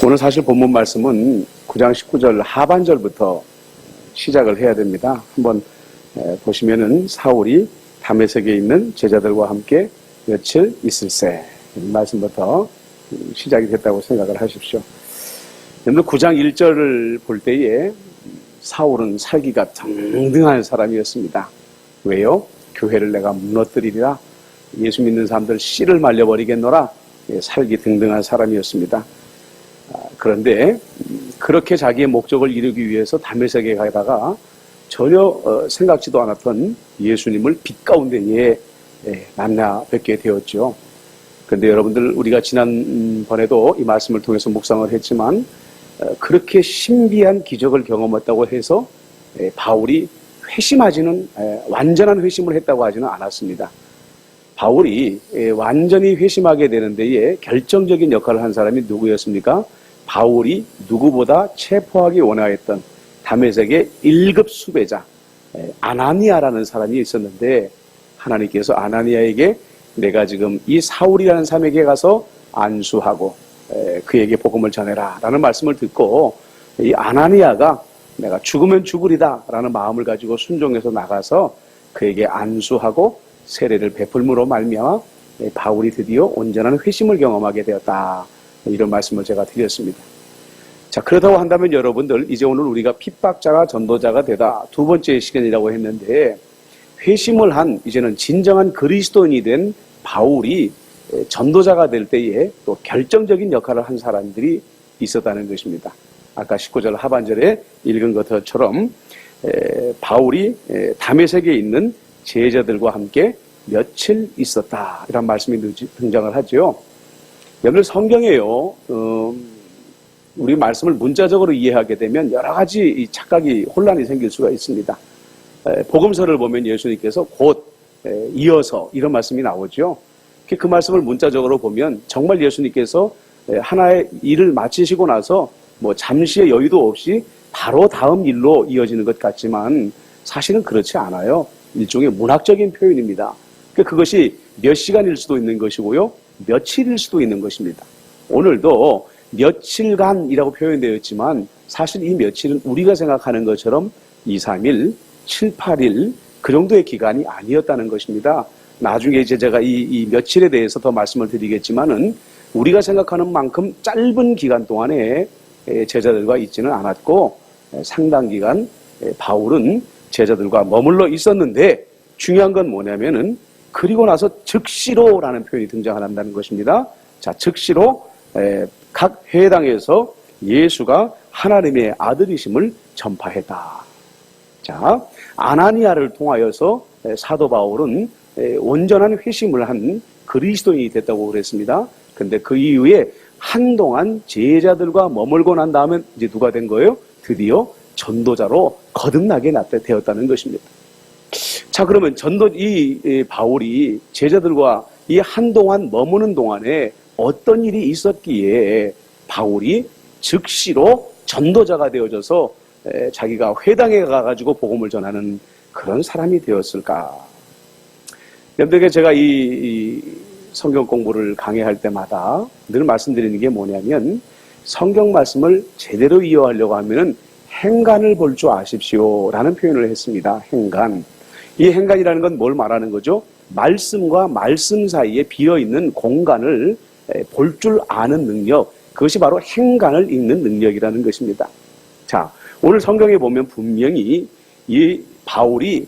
오늘 사실 본문 말씀은 9장 19절 하반절부터 시작을 해야 됩니다. 한번 보시면은 사울이 다메섹에 있는 제자들과 함께 며칠 있을세 이 말씀부터 시작이 됐다고 생각을 하십시오. 여러분 9장 1절을 볼 때에 사울은 살기가 등등한 사람이었습니다. 왜요? 교회를 내가 무너뜨리리라, 예수 믿는 사람들 씨를 말려버리겠노라, 살기 등등한 사람이었습니다. 그런데 그렇게 자기의 목적을 이루기 위해서 다메섹에 가다가 전혀 생각지도 않았던 예수님을 빛 가운데에 만나 뵙게 되었죠. 그런데 여러분들, 우리가 지난번에도 이 말씀을 통해서 묵상을 했지만 그렇게 신비한 기적을 경험했다고 해서 바울이 회심하지는, 완전한 회심을 했다고 하지는 않았습니다. 바울이 완전히 회심하게 되는 데에 결정적인 역할을 한 사람이 누구였습니까? 바울이 누구보다 체포하기 원하였던 다메섹의 1급 수배자 아나니아라는 사람이 있었는데, 하나님께서 아나니아에게 내가 지금 이 사울이라는 사람에게 가서 안수하고 그에게 복음을 전해라 라는 말씀을 듣고, 이 아나니아가 내가 죽으면 죽으리다 라는 마음을 가지고 순종해서 나가서 그에게 안수하고 세례를 베풀므로 말미암아 바울이 드디어 온전한 회심을 경험하게 되었다, 이런 말씀을 제가 드렸습니다. 자, 그렇다고 한다면 여러분들, 이제 오늘 우리가 핍박자가 전도자가 되다 두 번째 시간이라고 했는데, 회심을 한 이제는 진정한 그리스도인이 된 바울이 전도자가 될 때에 또 결정적인 역할을 한 사람들이 있었다는 것입니다. 아까 19절 하반절에 읽은 것처럼 바울이 다메섹에 있는 제자들과 함께 며칠 있었다, 이런 말씀이 등장을 하죠. 여러분, 성경에요, 우리 말씀을 문자적으로 이해하게 되면 여러 가지 착각이, 혼란이 생길 수가 있습니다. 복음서를 보면 예수님께서 곧 이어서 이런 말씀이 나오죠. 그 말씀을 문자적으로 보면 정말 예수님께서 하나의 일을 마치시고 나서 뭐 잠시의 여유도 없이 바로 다음 일로 이어지는 것 같지만 사실은 그렇지 않아요. 일종의 문학적인 표현입니다. 그것이 몇 시간일 수도 있는 것이고요, 며칠일 수도 있는 것입니다. 오늘도 며칠간이라고 표현되었지만 사실 이 며칠은 우리가 생각하는 것처럼 2, 3일, 7, 8일 그 정도의 기간이 아니었다는 것입니다. 나중에 이제 제가 이 며칠에 대해서 더 말씀을 드리겠지만은 우리가 생각하는 만큼 짧은 기간 동안에 제자들과 있지는 않았고, 상당 기간 바울은 제자들과 머물러 있었는데, 중요한 건 뭐냐면은 그리고 나서 즉시로라는 표현이 등장한다는 것입니다. 자, 즉시로 각 회당에서 예수가 하나님의 아들이심을 전파했다. 자, 아나니아를 통하여서 사도 바울은 온전한 회심을 한 그리스도인이 됐다고 그랬습니다. 근데 그 이후에 한동안 제자들과 머물고 난 다음에 이제 누가 된 거예요? 드디어 전도자로 거듭나게 되었다는 것입니다. 자, 그러면 이 바울이 제자들과 이 한동안 머무는 동안에 어떤 일이 있었기에 바울이 즉시로 전도자가 되어져서 자기가 회당에 가가지고 복음을 전하는 그런 사람이 되었을까? 여러분들에게 제가 이 성경 공부를 강의할 때마다 늘 말씀드리는 게 뭐냐면, 성경 말씀을 제대로 이해하려고 하면은 행간을 볼 줄 아십시오 라는 표현을 했습니다. 행간. 이 행간이라는 건 뭘 말하는 거죠? 말씀과 말씀 사이에 비어있는 공간을 볼 줄 아는 능력, 그것이 바로 행간을 읽는 능력이라는 것입니다. 자, 오늘 성경에 보면 분명히 이 바울이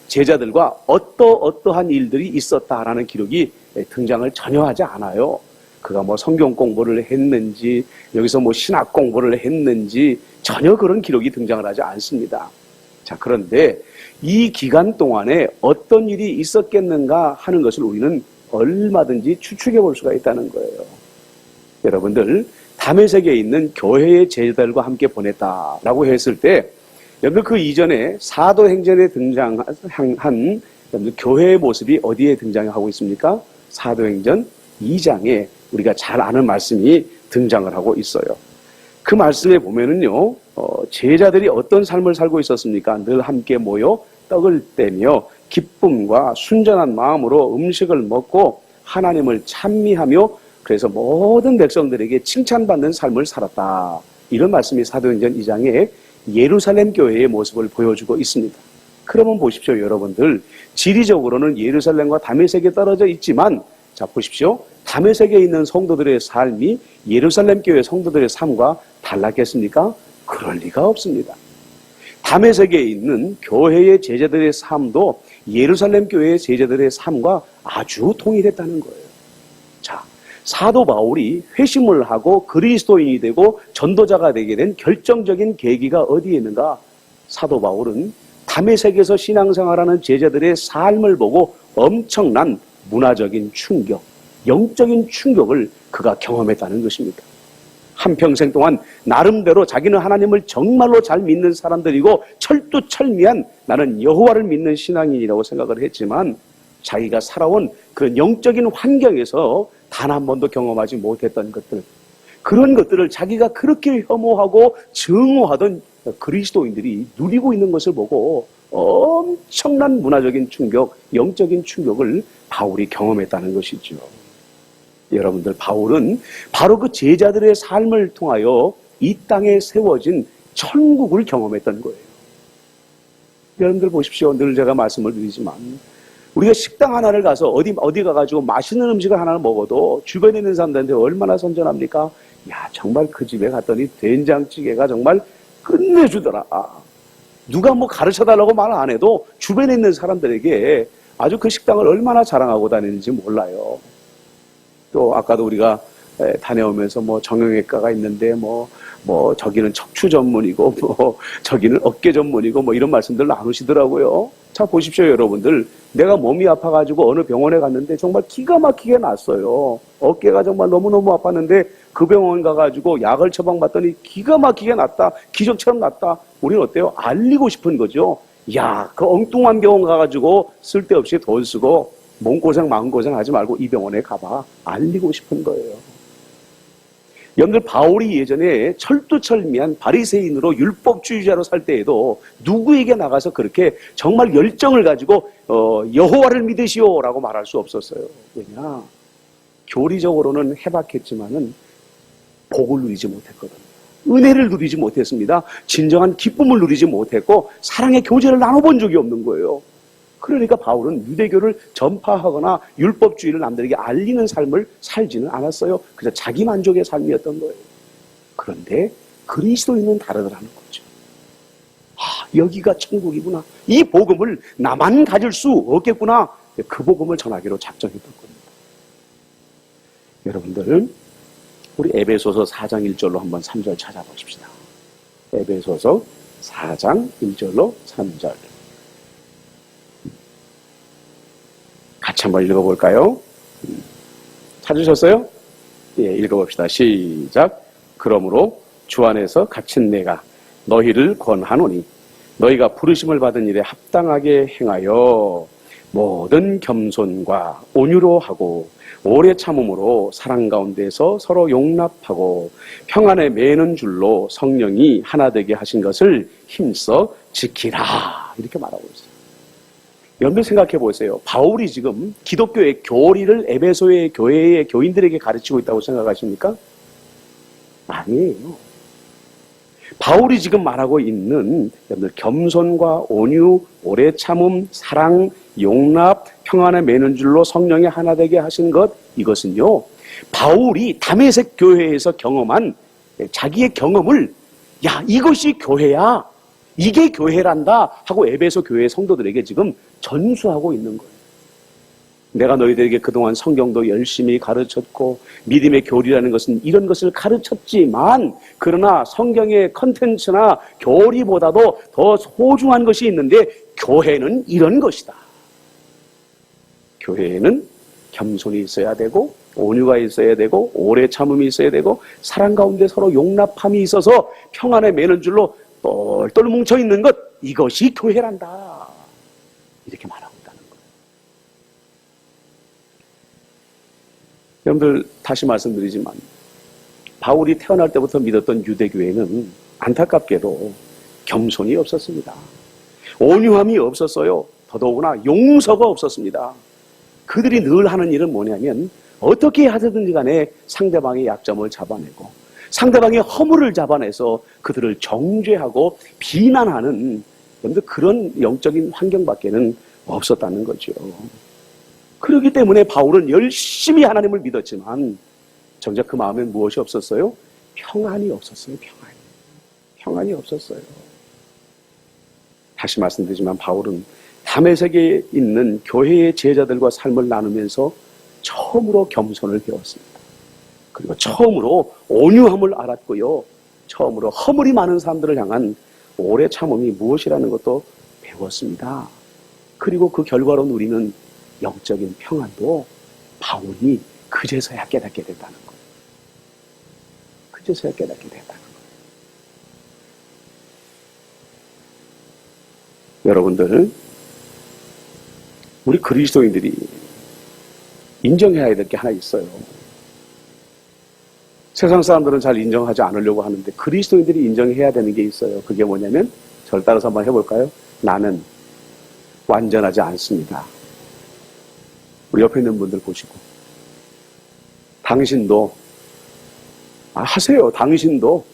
제자들과 어떠한 일들이 있었다라는 기록이 등장을 전혀 하지 않아요. 그가 뭐 성경 공부를 했는지, 여기서 뭐 신학 공부를 했는지 전혀 그런 기록이 등장을 하지 않습니다. 자, 그런데 이 기간 동안에 어떤 일이 있었겠는가 하는 것을 우리는 얼마든지 추측해 볼 수가 있다는 거예요. 여러분들, 다메섹에 있는 교회의 제자들과 함께 보냈다라고 했을 때, 여러분 그 이전에 사도행전에 등장한 교회의 모습이 어디에 등장하고 있습니까? 사도행전 2장에 우리가 잘 아는 말씀이 등장을 하고 있어요. 그 말씀에 보면은요, 제자들이 어떤 삶을 살고 있었습니까? 늘 함께 모여 떡을 떼며 기쁨과 순전한 마음으로 음식을 먹고 하나님을 찬미하며 그래서 모든 백성들에게 칭찬받는 삶을 살았다. 이런 말씀이 사도행전 2장에 예루살렘 교회의 모습을 보여주고 있습니다. 그러면 보십시오, 여러분들. 지리적으로는 예루살렘과 다메섹에 떨어져 있지만, 자, 보십시오. 다메섹에 있는 성도들의 삶이 예루살렘 교회 성도들의 삶과 달랐겠습니까? 그럴 리가 없습니다. 다메섹에 있는 교회의 제자들의 삶도 예루살렘 교회의 제자들의 삶과 아주 동일했다는 거예요. 자, 사도 바울이 회심을 하고 그리스도인이 되고 전도자가 되게 된 결정적인 계기가 어디에 있는가? 사도 바울은 다메섹에서 신앙생활하는 제자들의 삶을 보고 엄청난 문화적인 충격, 영적인 충격을 그가 경험했다는 것입니다. 한평생 동안 나름대로 자기는 하나님을 정말로 잘 믿는 사람들이고 철두철미한 나는 여호와를 믿는 신앙인이라고 생각을 했지만 자기가 살아온 그 영적인 환경에서 단 한 번도 경험하지 못했던 것들, 그런 것들을 자기가 그렇게 혐오하고 증오하던 그리스도인들이 누리고 있는 것을 보고 엄청난 문화적인 충격, 영적인 충격을 바울이 경험했다는 것이죠. 여러분들, 바울은 바로 그 제자들의 삶을 통하여 이 땅에 세워진 천국을 경험했던 거예요. 여러분들 보십시오. 늘 제가 말씀을 드리지만 우리가 식당 하나를 가서 어디 가가지고 맛있는 음식을 하나를 먹어도 주변에 있는 사람들한테 얼마나 선전합니까? 야, 정말 그 집에 갔더니 된장찌개가 정말 끝내주더라. 누가 뭐 가르쳐달라고 말 안 해도 주변에 있는 사람들에게 아주 그 식당을 얼마나 자랑하고 다니는지 몰라요. 또 아까도 우리가 다녀오면서 뭐 정형외과가 있는데 뭐 저기는 척추 전문이고 뭐 저기는 어깨 전문이고 뭐 이런 말씀들 나누시더라고요. 자, 보십시오, 여러분들. 내가 몸이 아파가지고 어느 병원에 갔는데 정말 기가 막히게 났어요. 어깨가 정말 너무너무 아팠는데 그 병원 가가지고 약을 처방받더니 기가 막히게 낫다. 기적처럼 낫다. 우리는 어때요? 알리고 싶은 거죠. 야, 그 엉뚱한 병원 가가지고 쓸데없이 돈 쓰고 몸고생 마음고생 하지 말고 이 병원에 가봐. 알리고 싶은 거예요. 여러분들, 바울이 예전에 철두철미한 바리새인으로 율법주의자로 살 때에도 누구에게 나가서 그렇게 정말 열정을 가지고 여호와를 믿으시오라고 말할 수 없었어요. 왜냐? 교리적으로는 해박했지만은 복을 누리지 못했거든요. 은혜를 누리지 못했습니다. 진정한 기쁨을 누리지 못했고 사랑의 교제를 나눠본 적이 없는 거예요. 그러니까 바울은 유대교를 전파하거나 율법주의를 남들에게 알리는 삶을 살지는 않았어요. 그래서 자기 만족의 삶이었던 거예요. 그런데 그리스도인은 다르더라는 거죠. 아, 여기가 천국이구나. 이 복음을 나만 가질 수 없겠구나. 그 복음을 전하기로 작정했던 겁니다. 여러분들, 우리 에베소서 4장 1절로 한번 3절 찾아보십시다. 에베소서 4장 1절로 3절. 같이 한번 읽어볼까요? 찾으셨어요? 예, 읽어봅시다. 시작. 그러므로 주 안에서 갇힌 내가 너희를 권하노니 너희가 부르심을 받은 일에 합당하게 행하여 모든 겸손과 온유로 하고 오래 참음으로 사랑 가운데서 서로 용납하고 평안에 매는 줄로 성령이 하나 되게 하신 것을 힘써 지키라. 이렇게 말하고 있어요. 여러분 생각해 보세요. 바울이 지금 기독교의 교리를 에베소의 교회의 교인들에게 가르치고 있다고 생각하십니까? 아니에요. 바울이 지금 말하고 있는 여러분들 겸손과 온유, 오래 참음, 사랑, 용납, 평안에 매는 줄로 성령이 하나 되게 하신 것, 이것은요, 바울이 다메섹 교회에서 경험한 자기의 경험을, 야, 이것이 교회야, 이게 교회란다 하고 에베소 교회 성도들에게 지금 전수하고 있는 거예요. 내가 너희들에게 그동안 성경도 열심히 가르쳤고 믿음의 교리라는 것은 이런 것을 가르쳤지만, 그러나 성경의 컨텐츠나 교리보다도 더 소중한 것이 있는데 교회는 이런 것이다. 교회에는 겸손이 있어야 되고 온유가 있어야 되고 오래 참음이 있어야 되고 사랑 가운데 서로 용납함이 있어서 평안에 매는 줄로 똘똘 뭉쳐있는 것, 이것이 교회란다. 이렇게 말하고 있다는 거예요. 여러분들, 다시 말씀드리지만 바울이 태어날 때부터 믿었던 유대교회는 안타깝게도 겸손이 없었습니다. 온유함이 없었어요. 더더구나 용서가 없었습니다. 그들이 늘 하는 일은 뭐냐면 어떻게 하든지 간에 상대방의 약점을 잡아내고 상대방의 허물을 잡아내서 그들을 정죄하고 비난하는 그런 영적인 환경밖에는 없었다는 거죠. 그렇기 때문에 바울은 열심히 하나님을 믿었지만 정작 그 마음에 무엇이 없었어요? 평안이 없었어요. 평안이 없었어요. 다시 말씀드리지만 바울은 다메섹에 있는 교회의 제자들과 삶을 나누면서 처음으로 겸손을 배웠습니다. 그리고 처음으로 온유함을 알았고요. 처음으로 허물이 많은 사람들을 향한 오래 참음이 무엇이라는 것도 배웠습니다. 그리고 그 결과로 누리는 영적인 평안도 바울이 그제서야 깨닫게 됐다는 거예요. 그제서야 깨닫게 됐다는 거예요. 여러분들, 우리 그리스도인들이 인정해야 될 게 하나 있어요. 세상 사람들은 잘 인정하지 않으려고 하는데 그리스도인들이 인정해야 되는 게 있어요. 그게 뭐냐면 저를 따라서 한번 해볼까요? 나는 완전하지 않습니다. 우리 옆에 있는 분들 보시고 당신도 하세요. 당신도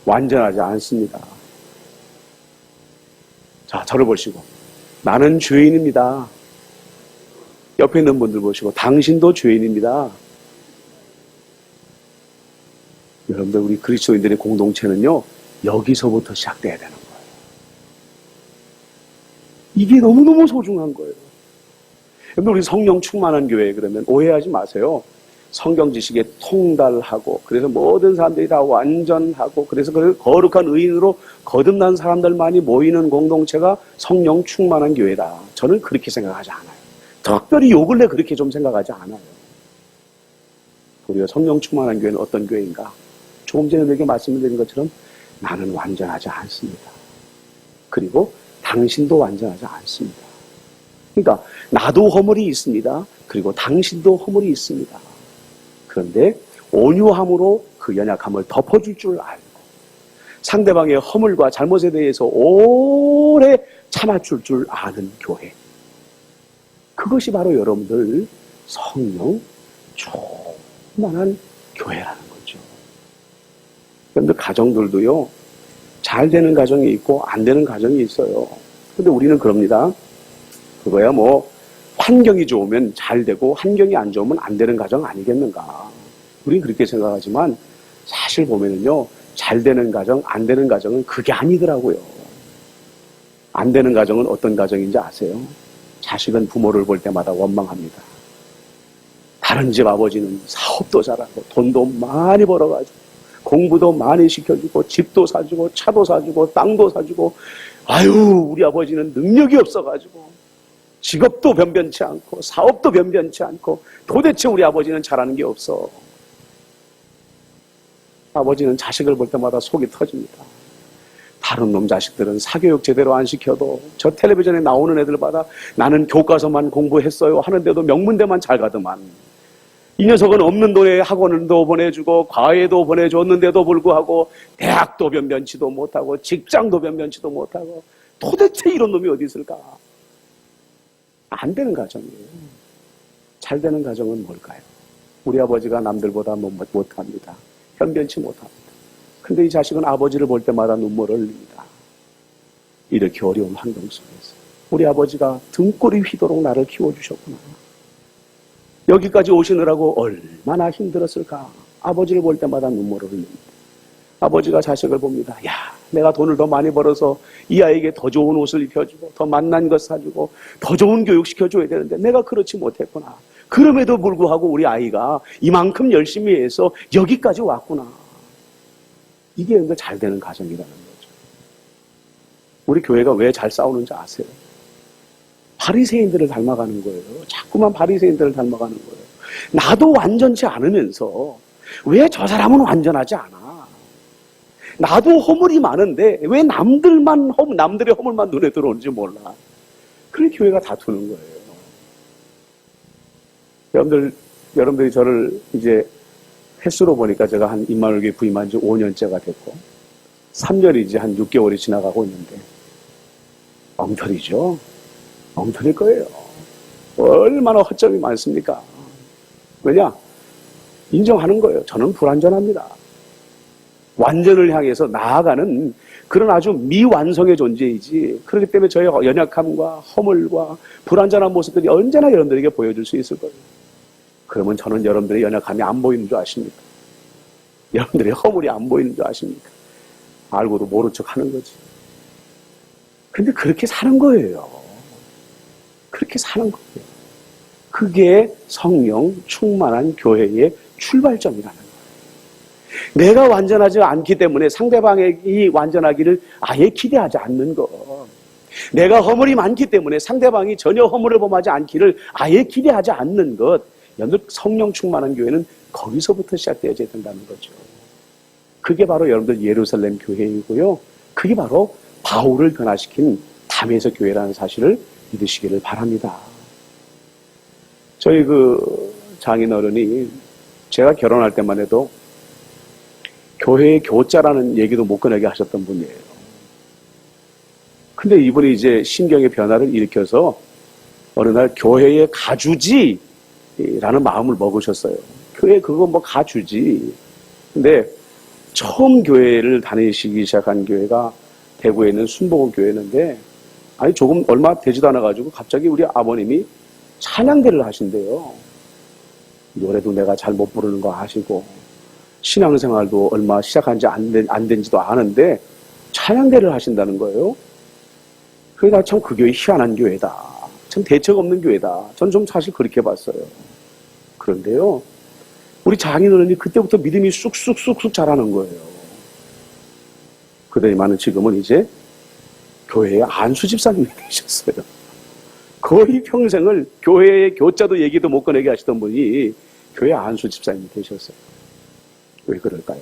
완전하지 않습니다. 자, 저를 보시고 나는 죄인입니다. 옆에 있는 분들 보시고 당신도 죄인입니다. 여러분들, 우리 그리스도인들의 공동체는요, 여기서부터 시작돼야 되는 거예요. 이게 너무너무 소중한 거예요. 여러분, 우리 성령 충만한 교회 그러면 오해하지 마세요. 성경 지식에 통달하고 그래서 모든 사람들이 다 완전하고 그래서 그 거룩한 의인으로 거듭난 사람들만이 모이는 공동체가 성령 충만한 교회다. 저는 그렇게 생각하지 않아요. 특별히 요 근래 그렇게 좀 생각하지 않아요. 우리가 성령 충만한 교회는 어떤 교회인가? 조금 전에 우리에게 말씀드린 것처럼 나는 완전하지 않습니다. 그리고 당신도 완전하지 않습니다. 그러니까 나도 허물이 있습니다. 그리고 당신도 허물이 있습니다. 그런데 온유함으로 그 연약함을 덮어줄 줄 알고 상대방의 허물과 잘못에 대해서 오래 참아줄 줄 아는 교회. 그것이 바로 여러분들 성령 충만한 교회라는 거죠. 여러분들 가정들도요, 잘 되는 가정이 있고 안 되는 가정이 있어요. 근데 우리는 그럽니다. 그거야 뭐 환경이 좋으면 잘 되고 환경이 안 좋으면 안 되는 가정 아니겠는가. 우리는 그렇게 생각하지만 사실 보면은요, 잘 되는 가정, 안 되는 가정은 그게 아니더라고요. 안 되는 가정은 어떤 가정인지 아세요? 자식은 부모를 볼 때마다 원망합니다. 다른 집 아버지는 사업도 잘하고 돈도 많이 벌어가지고 공부도 많이 시켜주고 집도 사주고 차도 사주고 땅도 사주고 아유 우리 아버지는 능력이 없어가지고 직업도 변변치 않고 사업도 변변치 않고 도대체 우리 아버지는 잘하는 게 없어. 아버지는 자식을 볼 때마다 속이 터집니다. 다른 놈 자식들은 사교육 제대로 안 시켜도 저 텔레비전에 나오는 애들마다 나는 교과서만 공부했어요 하는데도 명문대만 잘 가더만 이 녀석은 없는 돈에 학원도 보내주고 과외도 보내줬는데도 불구하고 대학도 변변치도 못하고 직장도 변변치도 못하고 도대체 이런 놈이 어디 있을까? 안 되는 가정이에요. 잘 되는 가정은 뭘까요? 우리 아버지가 남들보다 못합니다. 변변치 못합니다. 근데 이 자식은 아버지를 볼 때마다 눈물을 흘립니다. 이렇게 어려운 환경 속에서 우리 아버지가 등골이 휘도록 나를 키워주셨구나. 여기까지 오시느라고 얼마나 힘들었을까. 아버지를 볼 때마다 눈물을 흘립니다. 아버지가 자식을 봅니다. 야, 내가 돈을 더 많이 벌어서 이 아이에게 더 좋은 옷을 입혀주고 더 맛난 것 사주고 더 좋은 교육 시켜줘야 되는데 내가 그렇지 못했구나. 그럼에도 불구하고 우리 아이가 이만큼 열심히 해서 여기까지 왔구나. 이게 잘 되는 가정이라는 거죠. 우리 교회가 왜 잘 싸우는지 아세요? 바리새인들을 닮아가는 거예요. 자꾸만 바리새인들을 닮아가는 거예요. 나도 완전치 않으면서 왜 저 사람은 완전하지 않아? 나도 허물이 많은데 왜 남들의 허물만 눈에 들어오는지 몰라. 그래 교회가 다투는 거예요. 여러분들이 저를 이제 횟수로 보니까 제가 한 임마누엘교회 부임한 지 5년째가 됐고 3년이 이제 한 6개월이 지나가고 있는데 엉터리죠. 엉터릴 거예요. 얼마나 허점이 많습니까? 왜냐? 인정하는 거예요. 저는 불완전합니다. 완전을 향해서 나아가는 그런 아주 미완성의 존재이지. 그렇기 때문에 저의 연약함과 허물과 불완전한 모습들이 언제나 여러분들에게 보여줄 수 있을 거예요. 그러면 저는 여러분들의 연약함이 안 보이는 줄 아십니까? 여러분들의 허물이 안 보이는 줄 아십니까? 알고도 모른 척 하는 거지. 근데 그렇게 사는 거예요. 그렇게 사는 거예요. 그게 성령 충만한 교회의 출발점이라는 거예요. 내가 완전하지 않기 때문에 상대방이 완전하기를 아예 기대하지 않는 것. 내가 허물이 많기 때문에 상대방이 전혀 허물을 범하지 않기를 아예 기대하지 않는 것. 여러분들 성령 충만한 교회는 거기서부터 시작되어야 된다는 거죠. 그게 바로 여러분들 예루살렘 교회이고요. 그게 바로 바울을 변화시킨 다메섹 교회라는 사실을 믿으시기를 바랍니다. 저희 장인어른이 제가 결혼할 때만 해도 교회의 교자라는 얘기도 못 꺼내게 하셨던 분이에요. 근데 이분이 이제 신경의 변화를 일으켜서 어느 날 교회의 가주지라는 마음을 먹으셨어요. 교회 그거 뭐 가주지. 근데 처음 교회를 다니시기 시작한 교회가 대구에 있는 순복음 교회였는데, 아니 조금 얼마 되지도 않아가지고 갑자기 우리 아버님이 찬양대를 하신대요. 노래도 내가 잘 못 부르는 거 아시고 신앙생활도 얼마 시작한 지 안 된지도 아는데 찬양대를 하신다는 거예요. 그러니까 참 그 교회 희한한 교회다. 참 대책 없는 교회다. 전 좀 사실 그렇게 봤어요. 그런데요, 우리 장인어른이 그때부터 믿음이 쑥쑥 자라는 거예요. 그러더니만은 지금은 이제 교회의 안수 집사님이 되셨어요. 거의 평생을 교회의 교자도 얘기도 못 꺼내게 하시던 분이 교회 안수 집사님이 되셨어요. 왜 그럴까요?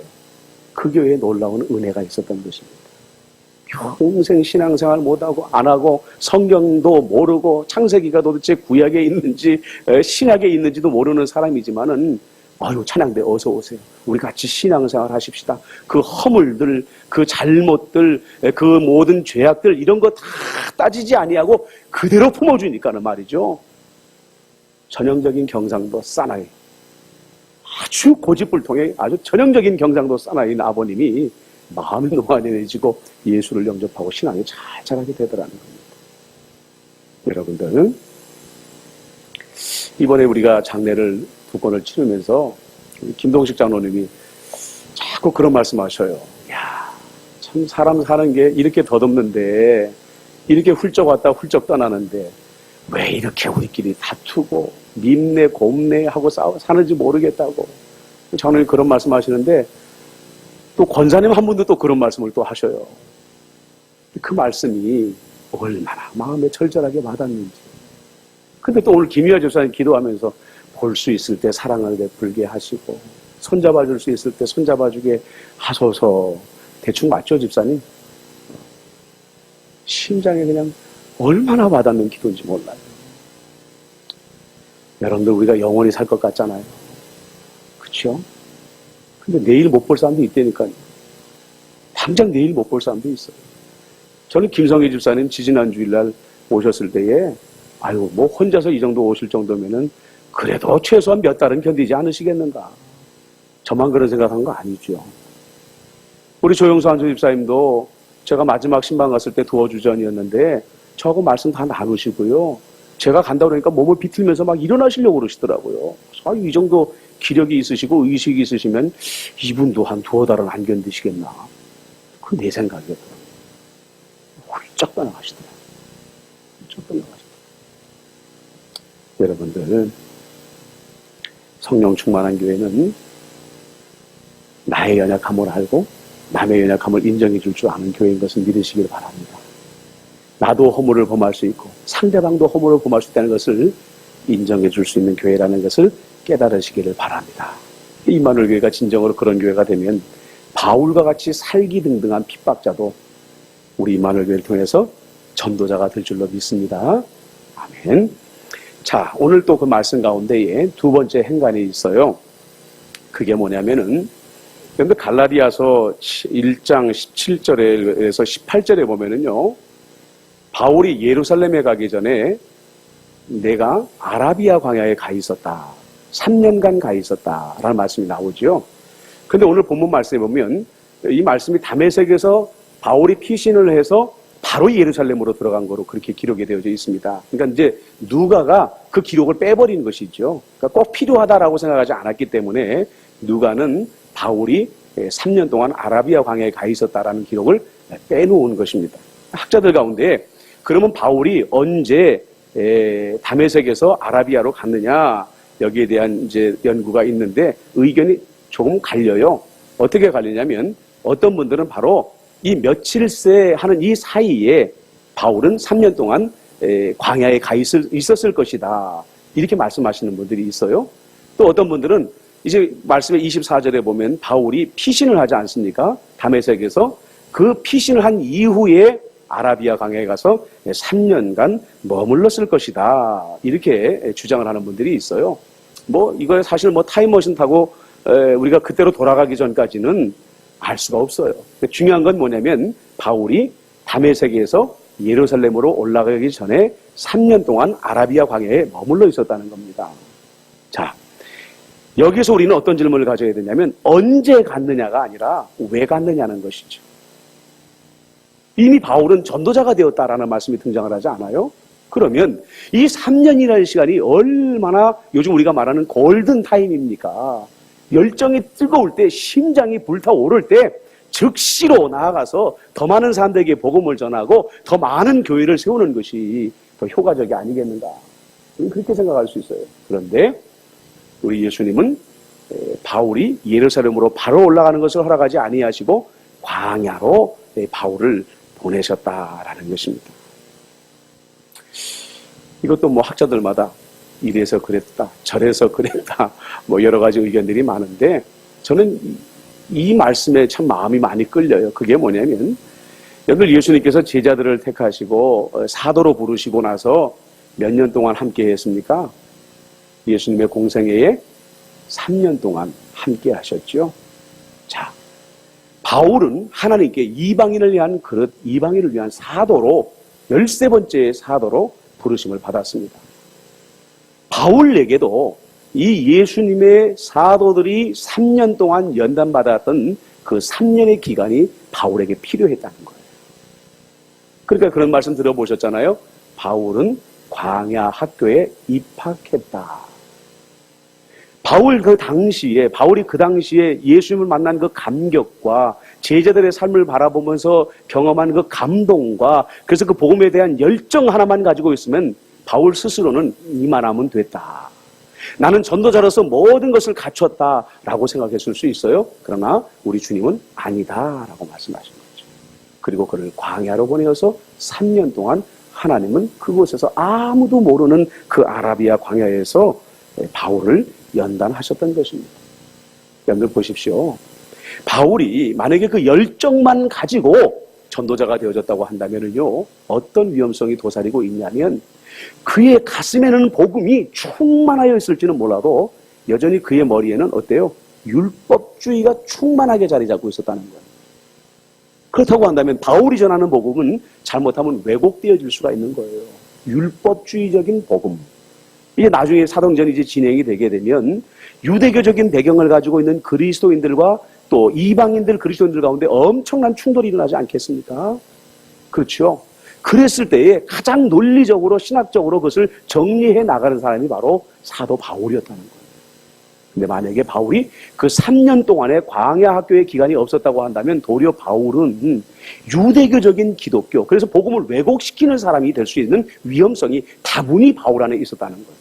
그 교회에 놀라운 은혜가 있었던 것입니다. 평생 신앙생활 못하고 안 하고 성경도 모르고 창세기가 도대체 구약에 있는지 신약에 있는지도 모르는 사람이지만은 아유 찬양대 어서 오세요. 우리 같이 신앙생활 하십시다. 그 허물들, 그 잘못들, 그 모든 죄악들 이런 거 다 따지지 아니하고 그대로 품어주니까는 말이죠. 전형적인 경상도 사나이, 아주 고집불통의 아주 전형적인 경상도 사나이인 아버님이 마음이 노안해지고 예수를 영접하고 신앙이 잘 자라게 되더라는 겁니다. 여러분들, 이번에 우리가 장례를 2건을 치르면서 김동식 장로님이 자꾸 그런 말씀하셔요. 야, 참 사람 사는 게 이렇게 덧없는데, 이렇게 훌쩍 왔다 훌쩍 떠나는데 왜 이렇게 우리끼리 다투고 밉네 곱네 하고 사는지 모르겠다고 장로님 그런 말씀하시는데, 또 권사님 한 분도 또 그런 말씀을 또 하셔요. 그 말씀이 얼마나 마음에 절절하게 와닿는지. 근데 또 오늘 김희아 집사님 기도하면서 볼 수 있을 때 사랑을 베풀게 하시고 손잡아 줄 수 있을 때 손잡아 주게 하소서. 대충 맞죠, 집사님? 심장에 그냥 얼마나 와닿는 기도인지 몰라요. 여러분들, 우리가 영원히 살 것 같잖아요. 그렇죠? 근데 내일 못 볼 사람도 있다니까요. 당장 내일 못 볼 사람도 있어요. 저는 김성희 집사님 지지난 주일날 오셨을 때에 아유 뭐 혼자서 이 정도 오실 정도면은 그래도 최소한 몇 달은 견디지 않으시겠는가. 저만 그런 생각한 거 아니죠. 우리 조영수 한조 집사님도 제가 마지막 신방 갔을 때 도와주전이었는데 저하고 말씀 다 나누시고요. 제가 간다 그러니까 몸을 비틀면서 막 일어나시려고 그러시더라고요. 아, 이 정도 기력이 있으시고 의식이 있으시면 이분도 한 2달은 안 견디시겠나. 그 내 생각이었더라고요. 훌쩍 떠나가시더라고요. 훌쩍 떠나가시더라고요. 여러분들, 성령 충만한 교회는 나의 연약함을 알고 남의 연약함을 인정해 줄 줄 아는 교회인 것을 믿으시길 바랍니다. 나도 허물을 범할 수 있고 상대방도 허물을 범할 수 있다는 것을 인정해 줄 수 있는 교회라는 것을 깨달으시기를 바랍니다. 임마누엘 교회가 진정으로 그런 교회가 되면 바울과 같이 살기등등한 핍박자도 우리 임마누엘 교회를 통해서 전도자가 될 줄로 믿습니다. 아멘. 자, 오늘 또 그 말씀 가운데에 2번째 행간이 있어요. 그게 뭐냐면은 그런데 갈라디아서 1장 17절에서 18절에 보면은요, 바울이 예루살렘에 가기 전에 내가 아라비아 광야에 가 있었다. 3년간 가 있었다라는 말씀이 나오죠. 그런데 오늘 본문 말씀에 보면 이 말씀이 다메섹에서 바울이 피신을 해서 바로 예루살렘으로 들어간 거로 그렇게 기록이 되어져 있습니다. 그러니까 이제 누가가 그 기록을 빼버린 것이죠. 그러니까 꼭 필요하다라고 생각하지 않았기 때문에 누가는 바울이 3년 동안 아라비아 광야에 가 있었다라는 기록을 빼놓은 것입니다. 학자들 가운데 그러면 바울이 언제 다메섹에서 아라비아로 갔느냐, 여기에 대한 이제 연구가 있는데 의견이 조금 갈려요. 어떻게 갈리냐면 어떤 분들은 바로 이 며칠새 하는 이 사이에 바울은 3년 동안 광야에 가 있었을 것이다, 이렇게 말씀하시는 분들이 있어요. 또 어떤 분들은 이제 말씀의 24절에 보면 바울이 피신을 하지 않습니까? 다메섹에서 그 피신을 한 이후에 아라비아 광야에 가서 3년간 머물렀을 것이다, 이렇게 주장을 하는 분들이 있어요. 뭐 이거 사실 뭐 타임머신 타고 우리가 그때로 돌아가기 전까지는 알 수가 없어요. 중요한 건 뭐냐면 바울이 다메섹에서 예루살렘으로 올라가기 전에 3년 동안 아라비아 광야에 머물러 있었다는 겁니다. 자, 여기서 우리는 어떤 질문을 가져야 되냐면 언제 갔느냐가 아니라 왜 갔느냐는 것이죠. 이미 바울은 전도자가 되었다라는 말씀이 등장을 하지 않아요? 그러면 이 3년이라는 시간이 얼마나 요즘 우리가 말하는 골든타임입니까? 열정이 뜨거울 때, 심장이 불타오를 때 즉시로 나아가서 더 많은 사람들에게 복음을 전하고 더 많은 교회를 세우는 것이 더 효과적이 아니겠는가, 그렇게 생각할 수 있어요. 그런데 우리 예수님은 바울이 예루살렘으로 바로 올라가는 것을 허락하지 아니하시고 광야로 바울을 보내셨다라는 것입니다. 이것도 뭐 학자들마다 이래서 그랬다, 저래서 그랬다, 뭐 여러 가지 의견들이 많은데 저는 이 말씀에 참 마음이 많이 끌려요. 그게 뭐냐면 여러분, 예수님께서 제자들을 택하시고 사도로 부르시고 나서 몇 년 동안 함께 했습니까? 예수님의 공생애에 3년 동안 함께 하셨죠. 자, 바울은 하나님께 이방인을 위한 그릇, 이방인을 위한 사도로 13번째 사도로 부르심을 받았습니다. 바울에게도 이 예수님의 사도들이 3년 동안 연단받았던 그 3년의 기간이 바울에게 필요했다는 거예요. 그러니까 그런 말씀 들어보셨잖아요. 바울은 광야 학교에 입학했다. 바울이 그 당시에 예수님을 만난 그 감격과 제자들의 삶을 바라보면서 경험한 그 감동과 그래서 그 복음에 대한 열정 하나만 가지고 있으면 바울 스스로는 이만하면 됐다, 나는 전도자로서 모든 것을 갖췄다라고 생각했을 수 있어요. 그러나 우리 주님은 아니다라고 말씀하신 거죠. 그리고 그를 광야로 보내어서 3년 동안 하나님은 그곳에서 아무도 모르는 그 아라비아 광야에서 바울을 연단하셨던 것입니다. 여러분 보십시오. 바울이 만약에 그 열정만 가지고 전도자가 되어졌다고 한다면요, 어떤 위험성이 도사리고 있냐면 그의 가슴에는 복음이 충만하여 있을지는 몰라도 여전히 그의 머리에는 어때요? 율법주의가 충만하게 자리 잡고 있었다는 거예요. 그렇다고 한다면 바울이 전하는 복음은 잘못하면 왜곡되어질 수가 있는 거예요. 율법주의적인 복음. 이게 나중에 사도행전이 이제 진행이 되게 되면 유대교적인 배경을 가지고 있는 그리스도인들과 또 이방인들 그리스도인들 가운데 엄청난 충돌이 일어나지 않겠습니까? 그렇죠. 그랬을 때에 가장 논리적으로 신학적으로 그것을 정리해 나가는 사람이 바로 사도 바울이었다는 거예요. 근데 만약에 바울이 그 3년 동안의 광야 학교의 기간이 없었다고 한다면 도리어 바울은 유대교적인 기독교, 그래서 복음을 왜곡시키는 사람이 될 수 있는 위험성이 다분히 바울 안에 있었다는 거예요.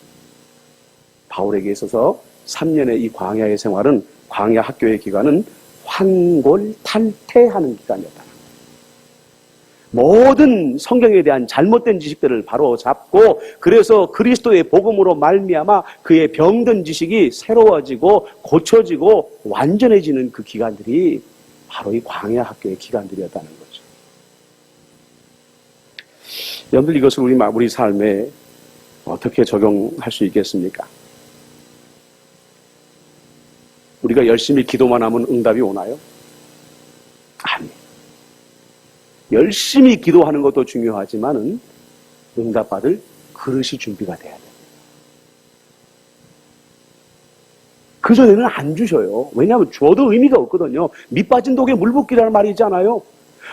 바울에게 있어서 3년의 이 광야의 생활은, 광야 학교의 기간은 환골탈퇴하는 기간이었다. 모든 성경에 대한 잘못된 지식들을 바로 잡고, 그래서 그리스도의 복음으로 말미암아 그의 병든 지식이 새로워지고 고쳐지고 완전해지는 그 기간들이 바로 이 광야 학교의 기간들이었다는 거죠. 여러분들, 이것을 우리 삶에 어떻게 적용할 수 있겠습니까? 우리가 열심히 기도만 하면 응답이 오나요? 아니. 열심히 기도하는 것도 중요하지만은 응답받을 그릇이 준비가 돼야 됩니다. 그전에는 안 주셔요. 왜냐하면 줘도 의미가 없거든요. 밑 빠진 독에 물 붓기라는 말이 있잖아요.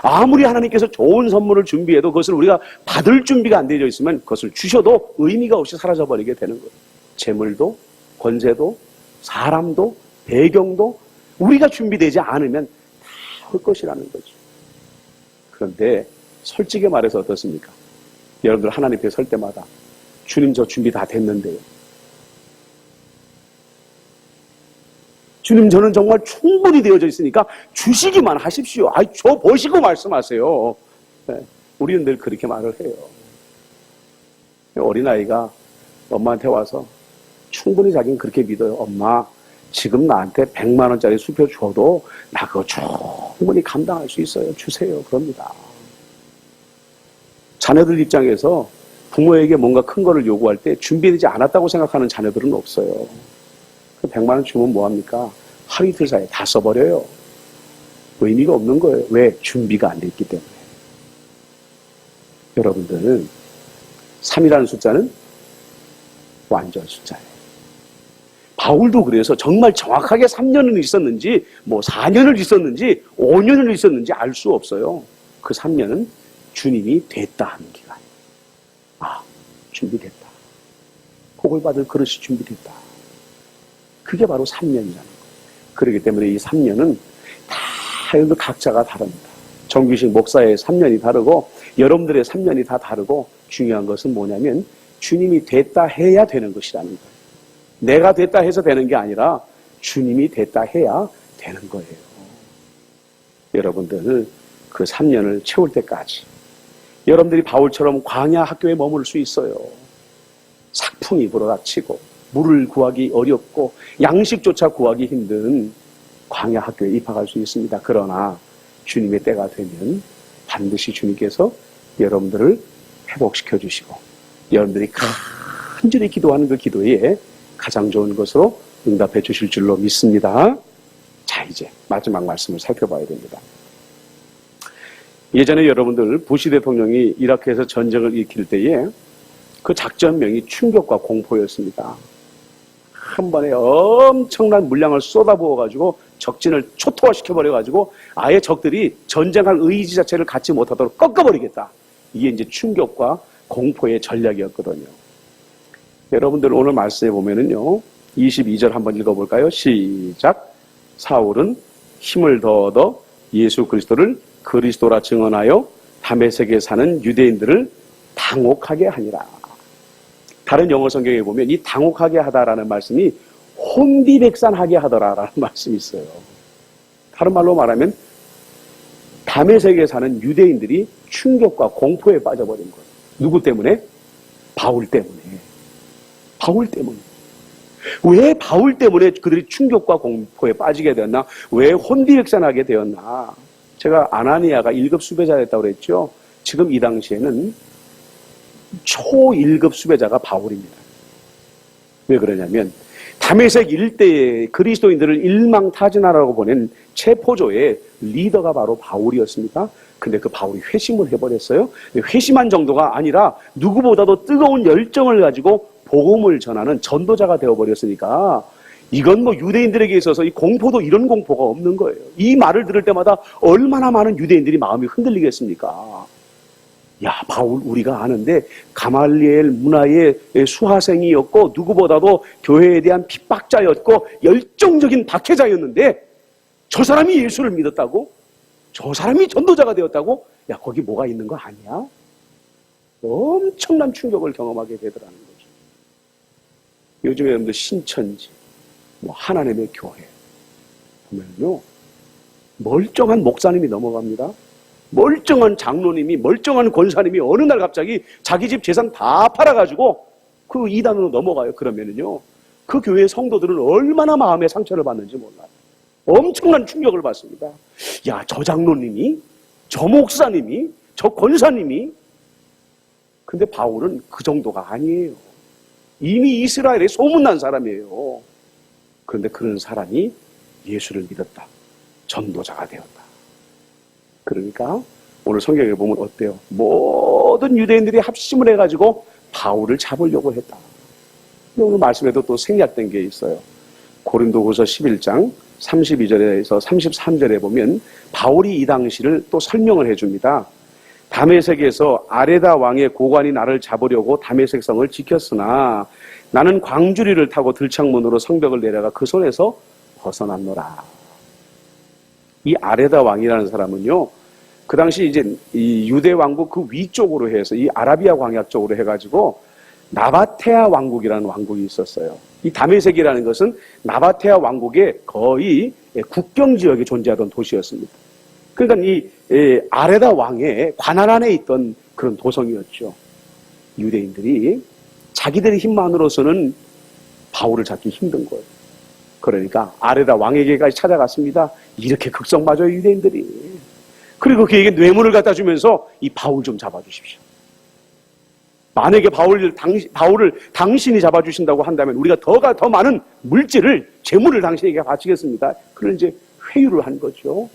아무리 하나님께서 좋은 선물을 준비해도 그것을 우리가 받을 준비가 안 되어 있으면 그것을 주셔도 의미가 없이 사라져버리게 되는 거예요. 재물도, 권세도, 사람도, 배경도 우리가 준비되지 않으면 다 헛것이라는 거죠. 그런데 솔직히 말해서 어떻습니까? 여러분들 하나님 앞에 설 때마다 주님 저 준비 다 됐는데요. 주님 저는 정말 충분히 되어져 있으니까 주시기만 하십시오. 저 보시고 말씀하세요. 네, 우리는 늘 그렇게 말을 해요. 어린아이가 엄마한테 와서 충분히 자기는 그렇게 믿어요. 엄마 지금 나한테 100만 원짜리 수표 줘도 나 그거 충분히 감당할 수 있어요. 주세요. 그럽니다. 자녀들 입장에서 부모에게 뭔가 큰 거를 요구할 때 준비되지 않았다고 생각하는 자녀들은 없어요. 100만 원 주면 뭐합니까? 하루 이틀 사이에 다 써버려요. 의미가 없는 거예요. 왜? 준비가 안 됐기 때문에. 여러분들은 3이라는 숫자는 완전 숫자예요. 바울도 그래서 정말 정확하게 3년을 있었는지 4년을 있었는지 5년을 있었는지 알 수 없어요. 그 3년은 주님이 됐다 하는 기간. 준비됐다. 복을 받을 그릇이 준비됐다. 그게 바로 3년이라는 거예요. 그렇기 때문에 이 3년은 다 여러분들 각자가 다릅니다. 정규식 목사의 3년이 다르고 여러분들의 3년이 다 다르고 중요한 것은 뭐냐면 주님이 됐다 해야 되는 것이라는 거예요. 내가 됐다 해서 되는 게 아니라 주님이 됐다 해야 되는 거예요. 여러분들 그 3년을 채울 때까지 여러분들이 바울처럼 광야 학교에 머물 수 있어요. 삭풍이 불어닥치고 물을 구하기 어렵고 양식조차 구하기 힘든 광야 학교에 입학할 수 있습니다. 그러나 주님의 때가 되면 반드시 주님께서 여러분들을 회복시켜 주시고 여러분들이 간절히 기도하는 그 기도에 가장 좋은 것으로 응답해 주실 줄로 믿습니다. 자, 이제 마지막 말씀을 살펴봐야 됩니다. 예전에 여러분들 부시 대통령이 이라크에서 전쟁을 일으킬 때에 그 작전명이 충격과 공포였습니다. 한 번에 엄청난 물량을 쏟아부어가지고 적진을 초토화시켜버려가지고 아예 적들이 전쟁할 의지 자체를 갖지 못하도록 꺾어버리겠다. 이게 이제 충격과 공포의 전략이었거든요. 여러분들 오늘 말씀에 보면은요, 22절 한번 읽어볼까요? 시작. 사울은 힘을 더 얻어 예수 그리스도를 그리스도라 증언하여 다메섹에 사는 유대인들을 당혹하게 하니라. 다른 영어 성경에 보면 이 당혹하게 하다라는 말씀이 혼비백산하게 하더라라는 말씀이 있어요. 다른 말로 말하면 다메섹에 사는 유대인들이 충격과 공포에 빠져버린 거예요. 누구 때문에? 바울 때문에. 바울 때문에. 왜 바울 때문에 그들이 충격과 공포에 빠지게 되었나? 왜 혼비백산하게 되었나? 제가 아나니아가 1급 수배자였다고 그랬죠. 지금 이 당시에는 초 1급 수배자가 바울입니다. 왜 그러냐면 다메섹 일대의 그리스도인들을 일망타진하라고 보낸 체포조의 리더가 바로 바울이었습니다. 근데 그 바울이 회심을 해버렸어요. 회심한 정도가 아니라 누구보다도 뜨거운 열정을 가지고 복음을 전하는 전도자가 되어버렸으니까 이건 유대인들에게 있어서 이 공포도 이런 공포가 없는 거예요. 이 말을 들을 때마다 얼마나 많은 유대인들이 마음이 흔들리겠습니까? 야, 바울 우리가 아는데 가말리엘 문화의 수하생이었고 누구보다도 교회에 대한 핍박자였고 열정적인 박해자였는데 저 사람이 예수를 믿었다고? 저 사람이 전도자가 되었다고? 야, 거기 뭐가 있는 거 아니야? 엄청난 충격을 경험하게 되더라는 거죠. 요즘에 여러분들 신천지, 하나님의 교회 보면요, 멀쩡한 목사님이 넘어갑니다. 멀쩡한 장로님이, 멀쩡한 권사님이 어느 날 갑자기 자기 집 재산 다 팔아가지고 그 이단으로 넘어가요. 그러면은요, 그 교회 성도들은 얼마나 마음의 상처를 받는지 몰라요. 엄청난 충격을 받습니다. 야, 저 장로님이, 저 목사님이, 저 권사님이. 근데 바울은 그 정도가 아니에요. 이미 이스라엘에 소문난 사람이에요. 그런데 그런 사람이 예수를 믿었다. 전도자가 되었다. 그러니까 오늘 성경에 보면 어때요? 모든 유대인들이 합심을 해가지고 바울을 잡으려고 했다. 근데 오늘 말씀에도 또 생략된 게 있어요. 고린도후서 11장 32절에서 33절에 보면 바울이 이 당시를 또 설명을 해줍니다. 다메섹에서 아레다 왕의 고관이 나를 잡으려고 다메섹 성을 지켰으나 나는 광주리를 타고 들창문으로 성벽을 내려가 그 손에서 벗어났노라. 이 아레다 왕이라는 사람은요, 그 당시 이제 이 유대 왕국 그 위쪽으로 해서 이 아라비아 광야 쪽으로 해가지고 나바테아 왕국이라는 왕국이 있었어요. 이 다메섹이라는 것은 나바테아 왕국의 거의 국경 지역에 존재하던 도시였습니다. 그러니까 이 아레다 왕의 관할 안에 있던 그런 도성이었죠. 유대인들이 자기들의 힘만으로서는 바울을 잡기 힘든 거예요. 그러니까 아레다 왕에게까지 찾아갔습니다. 이렇게 극성 맞아요, 유대인들이. 그리고 그에게 뇌물을 갖다 주면서 이 바울 좀 잡아주십시오. 만약에 바울을 당신이 잡아주신다고 한다면 우리가 더 많은 물질을, 재물을 당신에게 바치겠습니다. 그런 이제 회유를 한 거죠.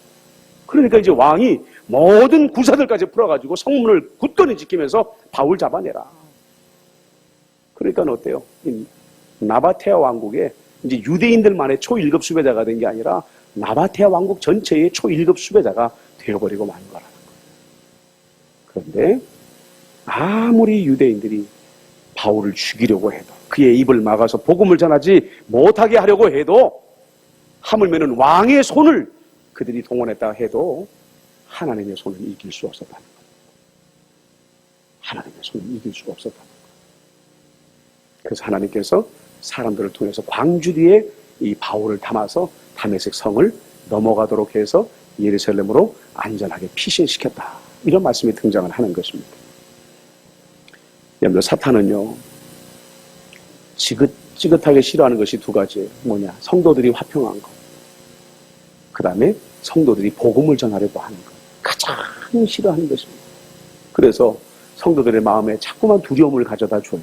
그러니까 이제 왕이 모든 구사들까지 풀어가지고 성문을 굳건히 지키면서 바울 잡아내라. 그러니까 어때요? 나바테아 왕국에 이제 유대인들만의 초1급 수배자가 된 게 아니라 나바테아 왕국 전체의 초1급 수배자가 되어버리고 만 거라는 거예요. 그런데 아무리 유대인들이 바울을 죽이려고 해도, 그의 입을 막아서 복음을 전하지 못하게 하려고 해도, 하물며는 왕의 손을 그들이 동원했다 해도 하나님의 손을 이길 수 없었다는 거예요. 하나님의 손을 이길 수가 없었다는 거예요. 그래서 하나님께서 사람들을 통해서 광주리에 이 바울을 담아서 다메섹 성을 넘어가도록 해서 예루살렘으로 안전하게 피신시켰다. 이런 말씀이 등장을 하는 것입니다. 여러분들, 사탄은요, 지긋지긋하게 싫어하는 것이 두 가지예요. 뭐냐? 성도들이 화평한 것. 그 다음에 성도들이 복음을 전하려고 하는 것. 가장 싫어하는 것입니다. 그래서 성도들의 마음에 자꾸만 두려움을 가져다 줘요.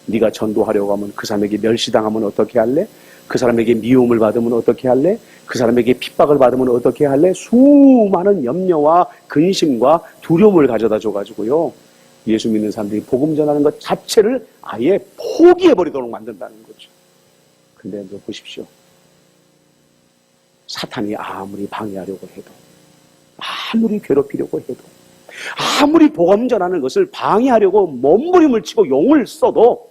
네가 전도하려고 하면 그 사람에게 멸시당하면 어떻게 할래? 그 사람에게 미움을 받으면 어떻게 할래? 그 사람에게 핍박을 받으면 어떻게 할래? 수많은 염려와 근심과 두려움을 가져다 줘가지고요, 예수 믿는 사람들이 복음 전하는 것 자체를 아예 포기해버리도록 만든다는 거죠. 근데 보십시오. 사탄이 아무리 방해하려고 해도, 아무리 괴롭히려고 해도, 아무리 복음 전하는 것을 방해하려고 몸부림을 치고 용을 써도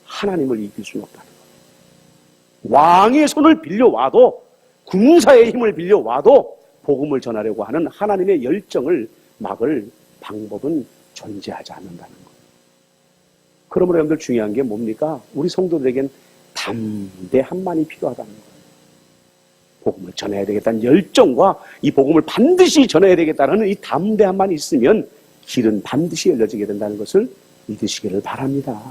하나님을 이길 수는 없다는 거예요. 왕의 손을 빌려와도, 군사의 힘을 빌려와도 복음을 전하려고 하는 하나님의 열정을 막을 방법은 존재하지 않는다는 거예요. 그러므로 여러분들 중요한 게 뭡니까? 우리 성도들에겐 담대함만이 필요하다는 거예요. 복음을 전해야 되겠다는 열정과 이 복음을 반드시 전해야 되겠다는 이 담대함만 있으면 길은 반드시 열려지게 된다는 것을 믿으시기를 바랍니다.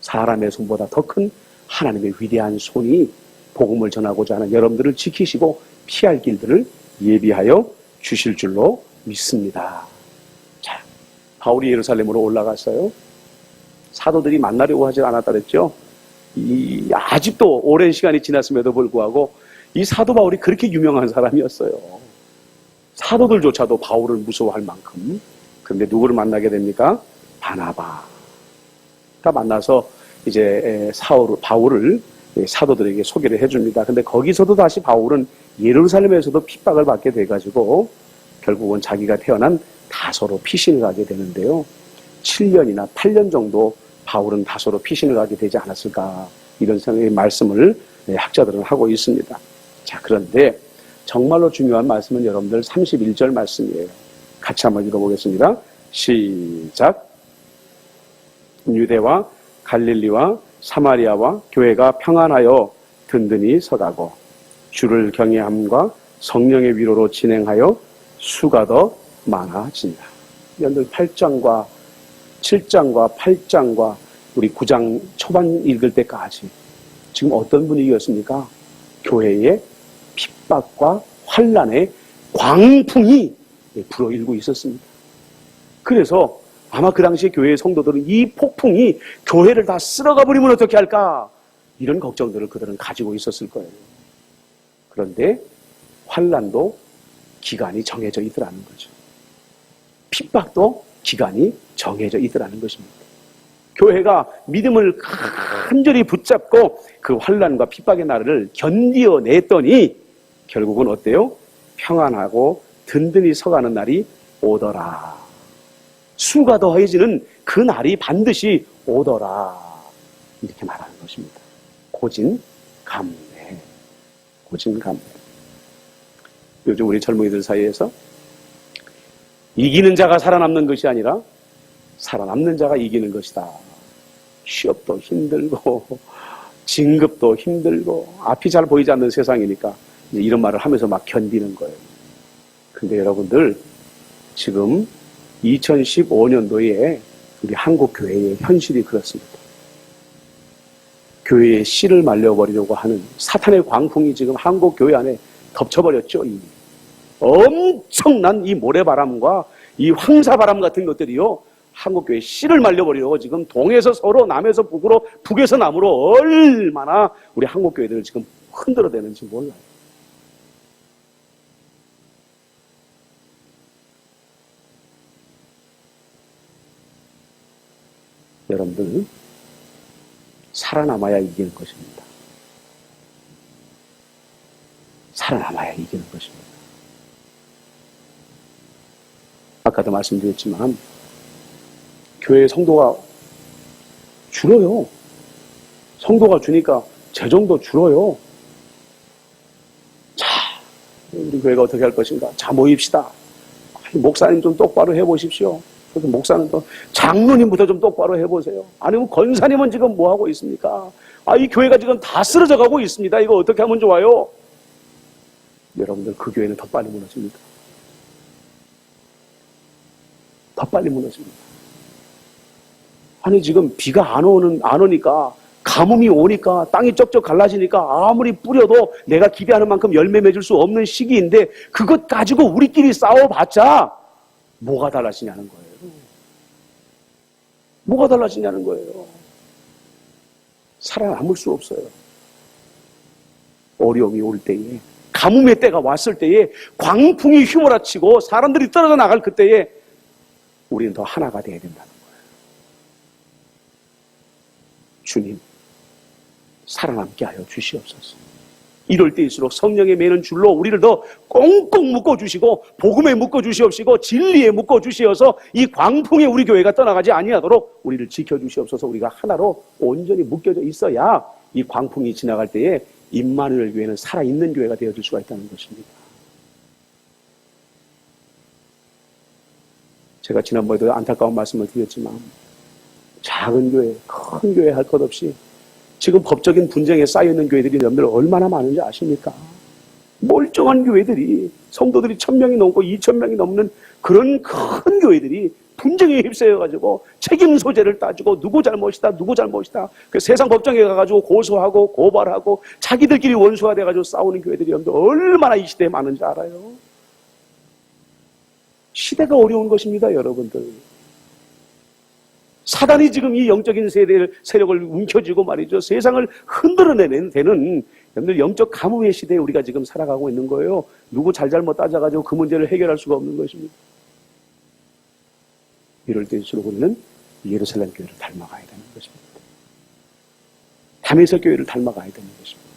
사람의 손보다 더 큰 하나님의 위대한 손이 복음을 전하고자 하는 여러분들을 지키시고 피할 길들을 예비하여 주실 줄로 믿습니다. 자, 바울이 예루살렘으로 올라갔어요. 사도들이 만나려고 하지 않았다 그랬죠. 아직도 오랜 시간이 지났음에도 불구하고 이 사도 바울이 그렇게 유명한 사람이었어요. 사도들조차도 바울을 무서워할 만큼. 그런데 누구를 만나게 됩니까? 바나바가 만나서 이제 바울을 사도들에게 소개를 해줍니다. 근데 거기서도 다시 바울은 예루살렘에서도 핍박을 받게 돼가지고 결국은 자기가 태어난 다소로 피신을 가게 되는데요. 7년이나 8년 정도 바울은 다소로 피신을 가게 되지 않았을까, 이런 생각의 말씀을 학자들은 하고 있습니다. 자, 그런데 정말로 중요한 말씀은 여러분들 31절 말씀이에요. 같이 한번 읽어보겠습니다. 시작. 유대와 갈릴리와 사마리아와 교회가 평안하여 든든히 서가고 주를 경외함과 성령의 위로로 진행하여 수가 더 많아진다. 여러분들 8장과 7장과 8장과 우리 9장 초반 읽을 때까지 지금 어떤 분위기였습니까? 교회의 핍박과 환난의 광풍이 불어일고 있었습니다. 그래서 아마 그 당시에 교회의 성도들은 이 폭풍이 교회를 다 쓸어가 버리면 어떻게 할까, 이런 걱정들을 그들은 가지고 있었을 거예요. 그런데 환난도 기간이 정해져 있더라는 거죠. 핍박도 기간이 정해져 있더라는 것입니다. 교회가 믿음을 간절히 붙잡고 그 환난과 핍박의 날을 견디어냈더니 결국은 어때요? 평안하고 든든히 서가는 날이 오더라. 수가 더해지는 그 날이 반드시 오더라. 이렇게 말하는 것입니다. 고진감래. 고진감래. 요즘 우리 젊은이들 사이에서 이기는 자가 살아남는 것이 아니라 살아남는 자가 이기는 것이다. 취업도 힘들고 진급도 힘들고 앞이 잘 보이지 않는 세상이니까 이제 이런 말을 하면서 막 견디는 거예요. 근데 여러분들 지금 2015년도에 우리 한국 교회의 현실이 그렇습니다. 교회의 씨를 말려버리려고 하는 사탄의 광풍이 지금 한국 교회 안에 덮쳐버렸죠. 이미. 엄청난 이 모래바람과 이 황사바람 같은 것들이요, 한국교회 씨를 말려버리려고 지금 동에서 서로, 남에서 북으로, 북에서 남으로 얼마나 우리 한국교회들을 지금 흔들어대는지 몰라요. 여러분들 살아남아야 이기는 것입니다. 살아남아야 이기는 것입니다. 아까도 말씀드렸지만 교회 성도가 줄어요. 성도가 주니까 재정도 줄어요. 자, 우리 교회가 어떻게 할 것인가? 자, 모입시다. 목사님 좀 똑바로 해보십시오. 그래서 목사는 또 장로님부터 좀 똑바로 해보세요. 아니면 권사님은 지금 뭐 하고 있습니까? 이 교회가 지금 다 쓰러져 가고 있습니다. 이거 어떻게 하면 좋아요? 여러분들 그 교회는 더 빨리 무너집니다. 더 빨리 무너집니다. 아니 지금 비가 안 오니까 가뭄이 오니까 땅이 쩍쩍 갈라지니까 아무리 뿌려도 내가 기대하는 만큼 열매 맺을 수 없는 시기인데 그것 가지고 우리끼리 싸워봤자 뭐가 달라지냐는 거예요. 뭐가 달라지냐는 거예요. 살아남을 수 없어요. 어려움이 올 때에, 가뭄의 때가 왔을 때에, 광풍이 휘몰아치고 사람들이 떨어져 나갈 그때에 우리는 더 하나가 되어야 된다는 거예요. 주님, 살아남게 하여 주시옵소서. 이럴 때일수록 성령의 매는 줄로 우리를 더 꽁꽁 묶어주시고 복음에 묶어주시옵시고 진리에 묶어주시어서 이 광풍에 우리 교회가 떠나가지 아니하도록 우리를 지켜주시옵소서. 우리가 하나로 온전히 묶여져 있어야 이 광풍이 지나갈 때에 임마누엘 교회는 살아있는 교회가 되어줄 수가 있다는 것입니다. 제가 지난번에도 안타까운 말씀을 드렸지만 작은 교회, 큰 교회 할 것 없이 지금 법적인 분쟁에 쌓여있는 교회들이 여러분들 얼마나 많은지 아십니까? 멀쩡한 교회들이, 성도들이 1000명이 넘고 2000명이 넘는 그런 큰 교회들이 분쟁에 휩싸여가지고 책임 소재를 따지고 누구 잘못이다, 누구 잘못이다. 그 세상 법정에 가가지고 고소하고 고발하고 자기들끼리 원수가 돼가지고 싸우는 교회들이 여러분들 얼마나 이 시대에 많은지 알아요? 시대가 어려운 것입니다, 여러분들. 사단이 지금 이 영적인 세력을 움켜쥐고 말이죠. 세상을 흔들어내는 데는 여러분들 영적 가뭄의 시대에 우리가 지금 살아가고 있는 거예요. 누구 잘잘못 따져가지고 그 문제를 해결할 수가 없는 것입니다. 이럴 때일수록 우리는 예루살렘 교회를 닮아가야 되는 것입니다. 다메섹 교회를 닮아가야 되는 것입니다.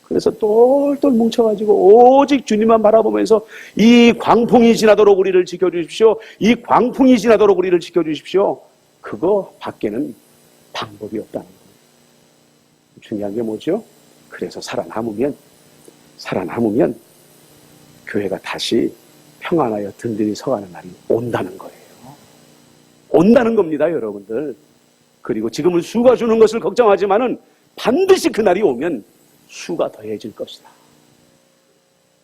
그래서 똘똘 뭉쳐가지고 오직 주님만 바라보면서 이 광풍이 지나도록 우리를 지켜주십시오. 이 광풍이 지나도록 우리를 지켜주십시오. 그거 밖에는 방법이 없다는 거예요. 중요한 게 뭐죠? 그래서 살아남으면 교회가 다시 평안하여 든든히 서가는 날이 온다는 거예요. 온다는 겁니다, 여러분들. 그리고 지금은 수가 주는 것을 걱정하지만은 반드시 그 날이 오면 수가 더해질 것이다.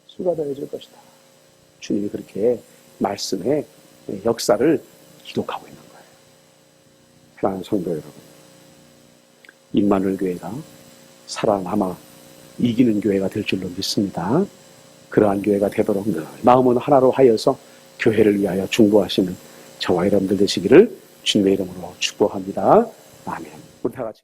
수가 더해질 것이다. 주님이 그렇게 말씀의 역사를 기록하고 있는 거예요. 사랑하는 성도 여러분, 임마누엘 교회가 살아남아 이기는 교회가 될 줄로 믿습니다. 그러한 교회가 되도록 늘 마음은 하나로 하여서 교회를 위하여 중보하시는 저와 여러분들 되시기를 주님의 이름으로 축복합니다. 아멘. 우리 다 같이